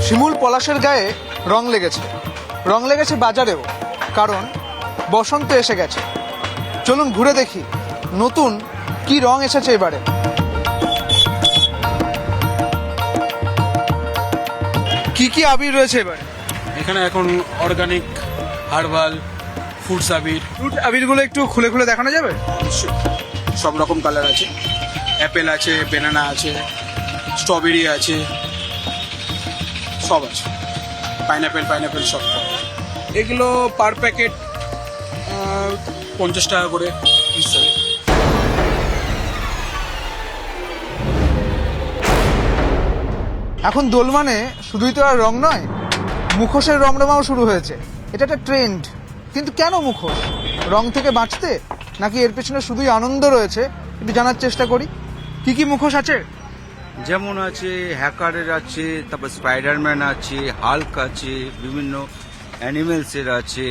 শিমুল পলাশের গায়ে রং লেগেছে বাজারেও, কারণ বসন্ত এসে গেছে। চলুন ঘুরে দেখি নতুন কি রং এসেছে এবারে। কি কি আবির রয়েছে এবারে? এখানে এখন অর্গানিক, হার্বাল, ফুডস আবির, ফ্রুট আবিরগুলো একটু খুলে খুলে দেখানো যাবে? সব রকম কালার আছে। অ্যাপেল আছে, বেনানা আছে, স্ট্রবেরি আছে, সব আছে। পাইনাপেল সব। এগুলো পার প্যাকেট 50 টাকা করে হিসাবে। এখন দোল মানে শুধুই তো আর রং নয়, মুখোশের রমরমাও শুরু হয়েছে। এটা একটা ট্রেন্ড, কিন্তু কেন মুখোশ? রং থেকে বাঁচতে, নাকি এর পেছনে শুধুই আনন্দ রয়েছে? একটু জানার চেষ্টা করি কি কি মুখোশ আছে। যেমন আছে হ্যাকারের আছে, তারপর স্পাইডারম্যান আছে, হাল্ক আছে, বিভিন্ন অ্যানিমেলসের আছে,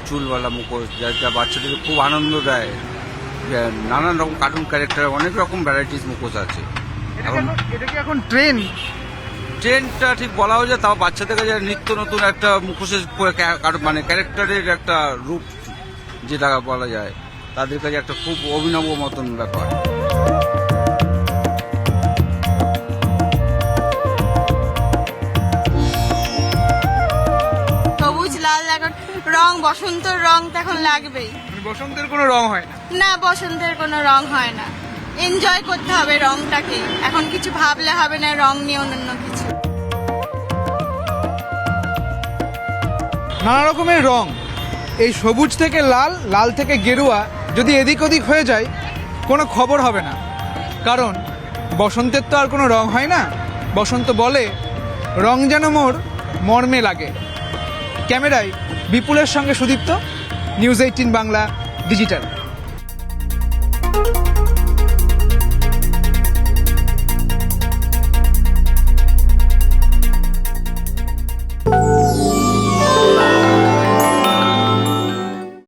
চুলওয়ালা মুখোশ যা বাচ্চাদের খুব আনন্দ দেয়। নানান রকম কার্টুন ক্যারেক্টার, অনেক রকম ভ্যারাইটিস মুখোশ আছে। এটা কি এখন ট্রেন্ড? ট্রেন্ডটা ঠিক বলাও যায়, তাও বাচ্চাদের কাছে নিত্য নতুন একটা মুখোশের মানে ক্যারেক্টারের একটা রূপ যেটা বলা যায়, তাদের কাছে একটা খুব অভিনব মতন ব্যাপার। সবুজ লাল এখন রং, বসন্তর রং তো এখন লাগবেই। বসন্তের কোনো রং হয় না? না, বসন্তের কোনো রং হয় না। এনজয় করতে হবে রংটাকে, এখন কিছু ভাবলে হবে না রং নিয়ে অন্য কিছু। নানা রকমের রং, এই সবুজ থেকে লাল, লাল থেকে গেরুয়া যদি এদিক ওদিক হয়ে যায় কোনো খবর হবে না, কারণ বসন্তের তো আর কোনো রং হয় না। বসন্ত বলে রং যেন মোর মর্মে লাগে। ক্যামেরায় বিপুলের সঙ্গে সুদীপ্ত, নিউজ 18 বাংলা ডিজিটাল।